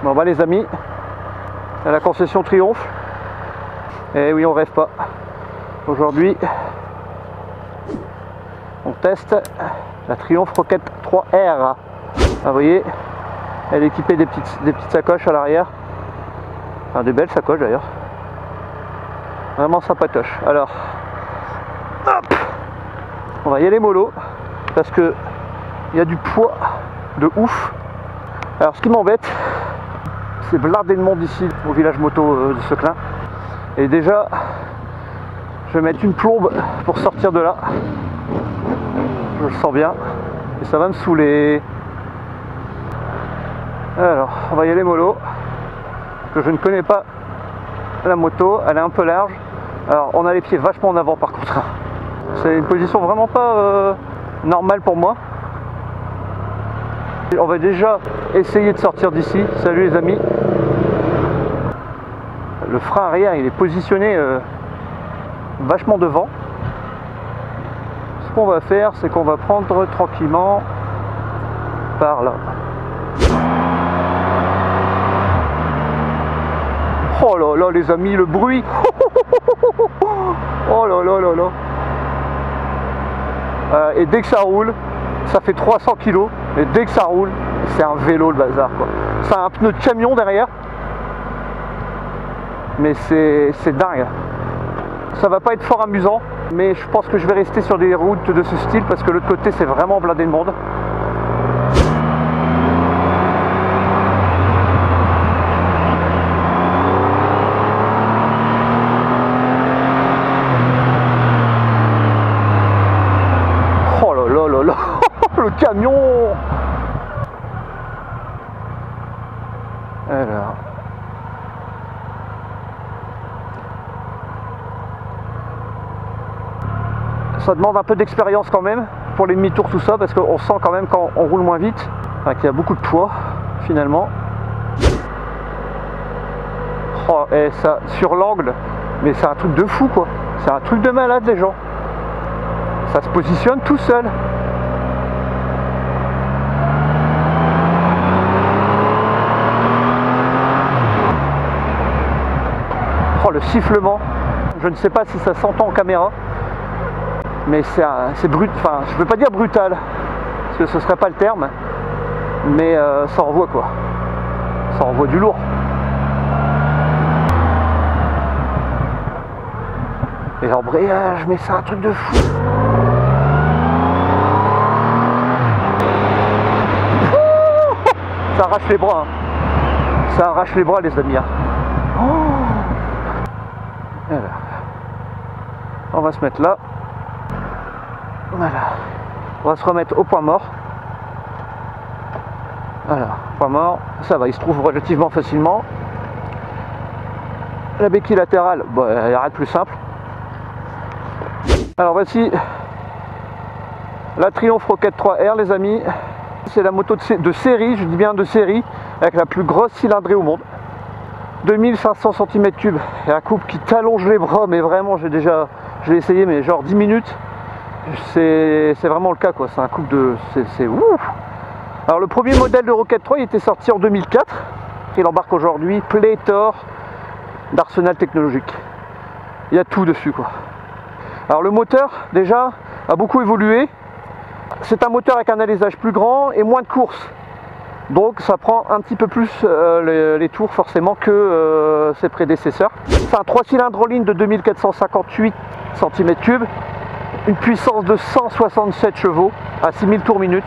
Bon bah les amis, à la concession Triomphe. Et oui, on rêve pas. Aujourd'hui, on teste la Triumph Rocket 3R. Vous voyez, elle est équipée des petites sacoches à l'arrière. Enfin, des belles sacoches d'ailleurs. Vraiment sympatoche. Alors, hop, on va y aller mollo parce que il y a du poids de ouf. Alors, ce qui m'embête, c'est blindé de monde ici au village moto de Seclin. Et déjà, je vais mettre une plombe pour sortir de là. Je le sens bien. Et ça va me saouler. Alors, on va y aller mollo. Que je ne connais pas la moto. Elle est un peu large. Alors, on a les pieds vachement en avant par contre. C'est une position vraiment pas normale pour moi. On va déjà essayer de sortir d'ici. Salut les amis. Le frein arrière, il est positionné vachement devant. Ce qu'on va faire, c'est qu'on va prendre tranquillement par là. Oh là là les amis, le bruit. Oh là là là là. Et dès que ça roule, ça fait 300 kg. Et dès que ça roule, c'est un vélo le bazar quoi. Ça a un pneu de camion derrière. Mais c'est dingue. Ça va pas être fort amusant, mais je pense que je vais rester sur des routes de ce style parce que l'autre côté c'est vraiment blindé de monde. Oh là là là là. Le camion. Alors. Ça demande un peu d'expérience quand même pour les demi-tours tout ça, parce qu'on sent quand même quand on roule moins vite qu'il y a beaucoup de poids finalement. Oh, et ça sur l'angle, mais c'est un truc de fou quoi, c'est un truc de malade les gens. Ça se positionne tout seul. Oh le sifflement, je ne sais pas si ça s'entend en caméra. Mais c'est brut, enfin je ne veux pas dire brutal, parce que ce serait pas le terme, mais ça envoie quoi, ça envoie du lourd. Et l'embrayage, mais c'est un truc de fou. Ça arrache les bras, hein. Ça arrache les bras les amis. Alors, on va se mettre là. Voilà, on va se remettre au point mort. Voilà, point mort, ça va, il se trouve relativement facilement. La béquille latérale, bon, elle est rien de plus simple. Alors voici la Triumph Rocket 3R les amis. C'est la moto de série, je dis bien de série, avec la plus grosse cylindrée au monde. 2500 cm3 et un couple qui t'allonge les bras, mais vraiment je l'ai essayé mais genre 10 minutes. C'est vraiment le cas quoi, c'est un couple de... c'est ouf. Alors le premier modèle de Rocket 3 il était sorti en 2004. Il embarque aujourd'hui pléthore d'arsenal technologique. Il y a tout dessus quoi. Alors le moteur déjà a beaucoup évolué. C'est un moteur avec un alésage plus grand et moins de courses. Donc ça prend un petit peu plus les tours forcément que ses prédécesseurs. C'est un 3 cylindres en ligne de 2458 cm3. Une puissance de 167 chevaux à 6000 tours minute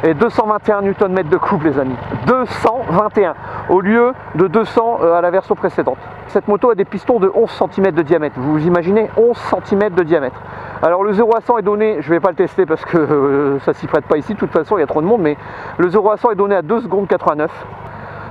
et 221 Nm de couple les amis. 221 au lieu de 200 à la version précédente. Cette moto a des pistons de 11 cm de diamètre. Vous imaginez 11 cm de diamètre. Alors le 0 à 100 est donné, je ne vais pas le tester parce que ça s'y prête pas ici, de toute façon il y a trop de monde, mais le 0 à 100 est donné à 2 secondes 89.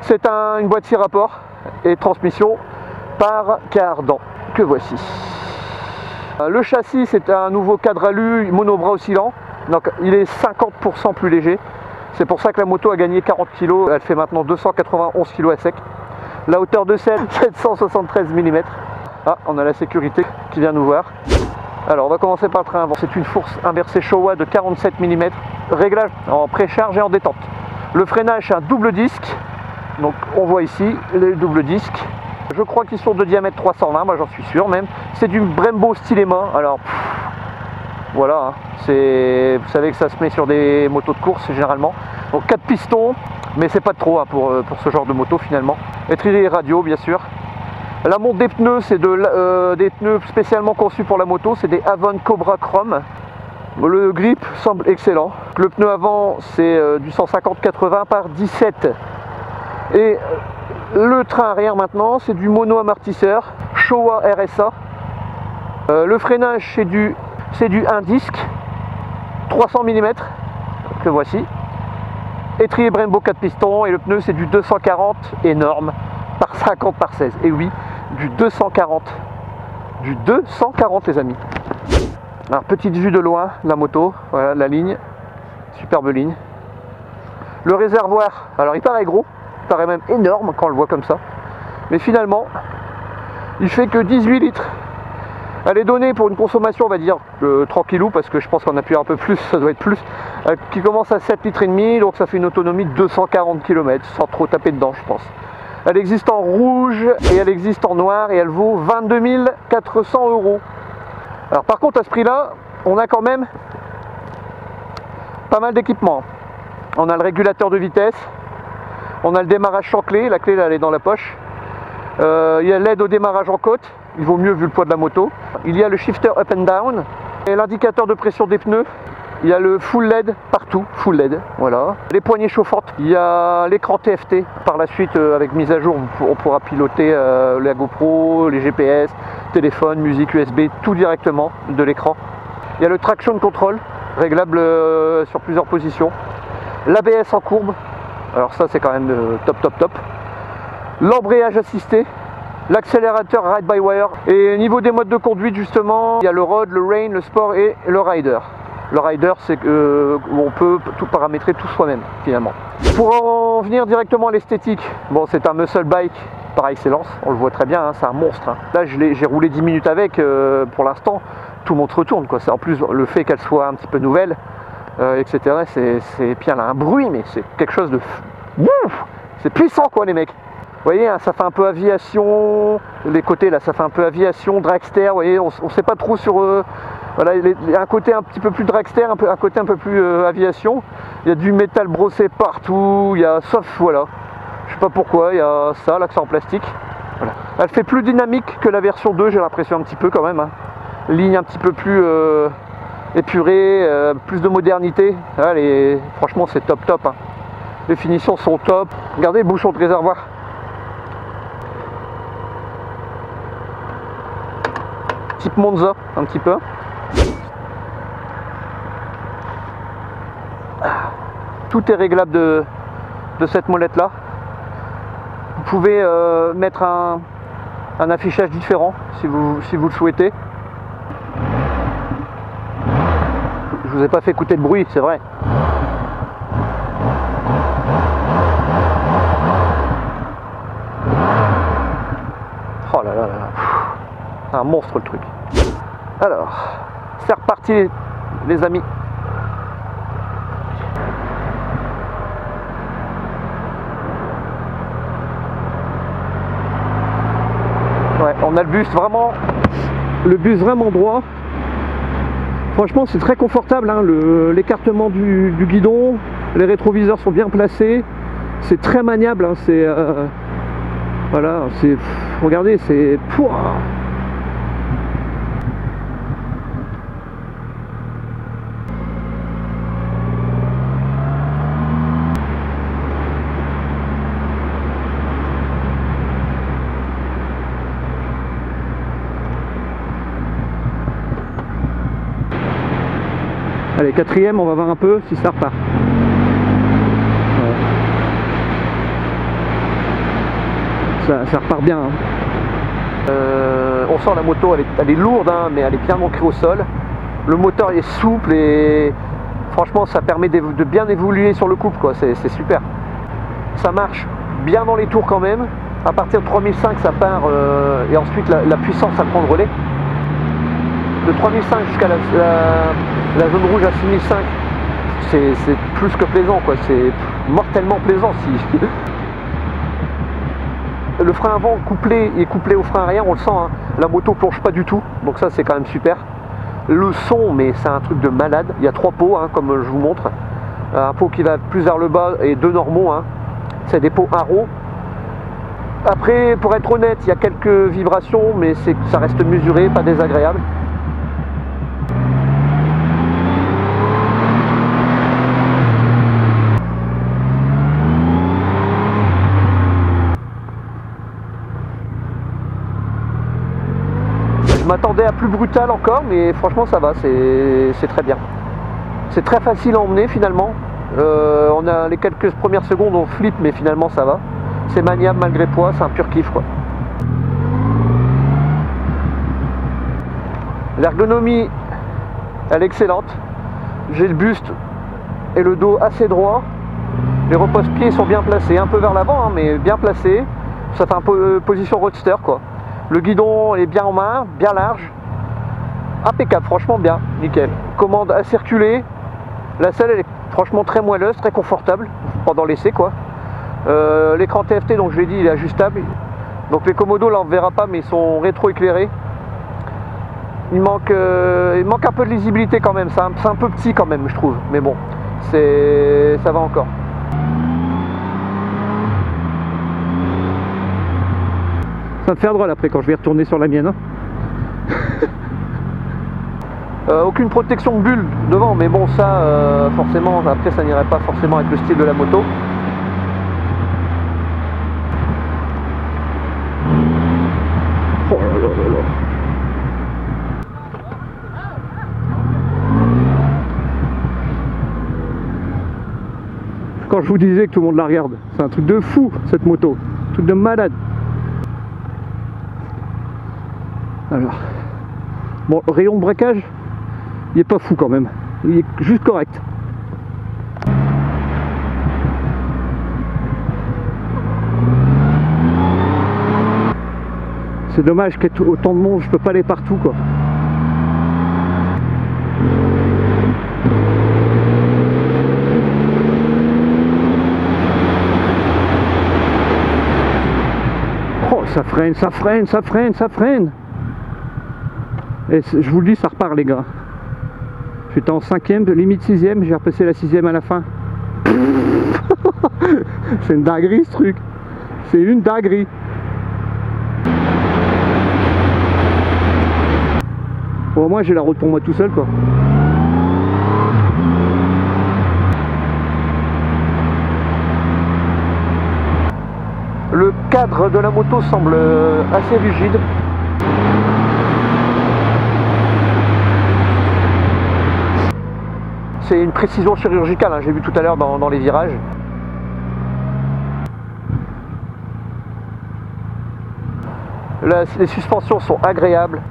C'est une boîte 6 rapports et transmission par cardan que voici. Le châssis c'est un nouveau cadre alu monobras oscillant, donc il est 50% plus léger. C'est pour ça que la moto a gagné 40 kg, elle fait maintenant 291 kg à sec. La hauteur de selle 773 mm. Ah, on a la sécurité qui vient nous voir. Alors on va commencer par le train avant. C'est une fourche inversée Showa de 47 mm. Réglage en précharge et en détente. Le freinage c'est un double disque Donc on voit ici les doubles disques. Je crois qu'ils sont de diamètre 320, moi j'en suis sûr même. C'est du Brembo Stylema. Alors voilà, c'est, vous savez que ça se met sur des motos de course généralement. Donc 4 pistons, mais c'est pas trop hein, pour ce genre de moto finalement. Étrier radio bien sûr. La monte des pneus, c'est des pneus spécialement conçus pour la moto, c'est des Avon Cobra Chrome. Le grip semble excellent. Le pneu avant, c'est du 150-80 par 17. Et le train arrière maintenant, c'est du mono amortisseur Showa RSA. Le freinage, c'est du 1 disque 300 mm que voici. Étrier Brembo 4 pistons et le pneu c'est du 240 énorme par 50 par 16. Et oui, du 240. Du 240 les amis. Alors petite vue de loin, la moto, voilà la ligne, superbe ligne. Le réservoir, alors il paraît gros, il paraît même énorme quand on le voit comme ça. Mais finalement, il fait que 18 litres. Elle est donnée pour une consommation, on va dire, tranquillou, parce que je pense qu'on appuie un peu plus, ça doit être plus, qui commence à 7 litres et demi, donc ça fait une autonomie de 240 km, sans trop taper dedans, je pense. Elle existe en rouge et elle existe en noir et elle vaut 22 400 €. Alors par contre, à ce prix-là, on a quand même pas mal d'équipements. On a le régulateur de vitesse, on a le démarrage sans clé, la clé là, elle est dans la poche. Il y a l'aide au démarrage en côte, il vaut mieux vu le poids de la moto. Il y a le shifter up and down et l'indicateur de pression des pneus. Il y a le full LED partout, full LED, voilà. Les poignées chauffantes, il y a l'écran TFT. Par la suite, avec mise à jour, on pourra piloter la GoPro, les GPS, téléphone, musique USB, tout directement de l'écran. Il y a le traction control, réglable sur plusieurs positions. L'ABS en courbe, alors ça c'est quand même top. L'embrayage assisté, l'accélérateur ride-by-wire. Et niveau des modes de conduite justement, il y a le road, le rain, le sport et le rider. Le rider, c'est où on peut tout paramétrer tout soi-même finalement. Pour en venir directement à l'esthétique, bon c'est un muscle bike par excellence, on le voit très bien, hein, c'est un monstre. Hein. Là j'ai roulé 10 minutes avec, pour l'instant, tout le monde se retourne. Quoi. En plus le fait qu'elle soit un petit peu nouvelle, etc. Puis elle a un bruit, mais c'est quelque chose de... C'est puissant quoi les mecs. Vous voyez, hein, ça fait un peu aviation, les côtés là, ça fait un peu aviation, dragster, vous voyez, on ne sait pas trop sur... voilà, il y a un côté un petit peu plus dragster, un côté un peu plus aviation. Il y a du métal brossé partout, il y a... Sauf, voilà, je sais pas pourquoi, il y a ça, l'accent en plastique. Voilà. Elle fait plus dynamique que la version 2, j'ai l'impression un petit peu quand même. Hein. Ligne un petit peu plus épurée, plus de modernité. Allez, franchement, c'est top. Hein. Les finitions sont top. Regardez le bouchon de réservoir. Type Monza, un petit peu. Tout est réglable de cette molette là. Vous pouvez mettre un affichage différent si vous le souhaitez. Je vous ai pas fait écouter le bruit, c'est vrai. Oh là là. C'est un monstre le truc. Alors, c'est reparti les amis. Ouais, on a le bus vraiment droit. Franchement, c'est très confortable, hein, l'écartement du guidon, les rétroviseurs sont bien placés, c'est très maniable, hein, c'est voilà, c'est regardez, c'est Allez, quatrième, on va voir un peu si ça repart. Voilà. Ça repart bien. Hein. On sent la moto, elle est lourde, hein, mais elle est bien ancrée au sol. Le moteur est souple et franchement, ça permet de bien évoluer sur le couple, quoi. C'est super. Ça marche bien dans les tours quand même. À partir de 3005, ça part et ensuite la puissance, ça prend le relais. De 3005 jusqu'à la zone rouge à 6005, c'est plus que plaisant, quoi. C'est mortellement plaisant. le frein avant couplé est couplé au frein arrière, on le sent, hein. La moto plonge pas du tout, donc ça c'est quand même super. Le son, mais c'est un truc de malade. Il y a 3 pots, hein, comme je vous montre. Un pot qui va plus vers le bas et 2 normaux, hein. C'est des pots Arrow. Après, pour être honnête, il y a quelques vibrations, mais ça reste mesuré, pas désagréable. Je m'attendais à plus brutal encore, mais franchement ça va, c'est très bien. C'est très facile à emmener finalement. On a les quelques premières secondes on flippe, mais finalement ça va. C'est maniable malgré le poids, c'est un pur kiff quoi. L'ergonomie, elle est excellente. J'ai le buste et le dos assez droit. Les repose-pieds sont bien placés, un peu vers l'avant, hein, mais bien placés. Ça fait un peu position roadster quoi. Le guidon est bien en main, bien large. Impeccable, franchement bien, nickel. Commande à circuler. La selle elle est franchement très moelleuse, très confortable pendant l'essai quoi. L'écran TFT, donc je l'ai dit, il est ajustable. Donc les commodos là on ne verra pas, mais ils sont rétro-éclairés. Il manque un peu de lisibilité quand même, c'est un peu petit quand même je trouve. Mais bon, ça va encore. Ça me fait drôle après quand je vais retourner sur la mienne. Aucune protection de bulle devant, mais bon ça forcément après ça n'irait pas forcément avec le style de la moto. Oh là là là là. Quand je vous disais que tout le monde la regarde, c'est un truc de fou cette moto, un truc de malade. Alors, bon, le rayon de braquage, il est pas fou quand même, il est juste correct. C'est dommage qu'il y ait autant de monde, je peux pas aller partout quoi. Oh, ça freine, ça freine, ça freine, ça freine. Et je vous le dis, ça repart les gars. J'étais en 5ème, limite 6ème, j'ai repassé la 6ème à la fin. C'est une dinguerie ce truc. C'est une dinguerie. Bon, au moins j'ai la route pour moi tout seul quoi. Le cadre de la moto semble assez rigide. C'est une précision chirurgicale, hein, j'ai vu tout à l'heure dans les virages. Les suspensions sont agréables.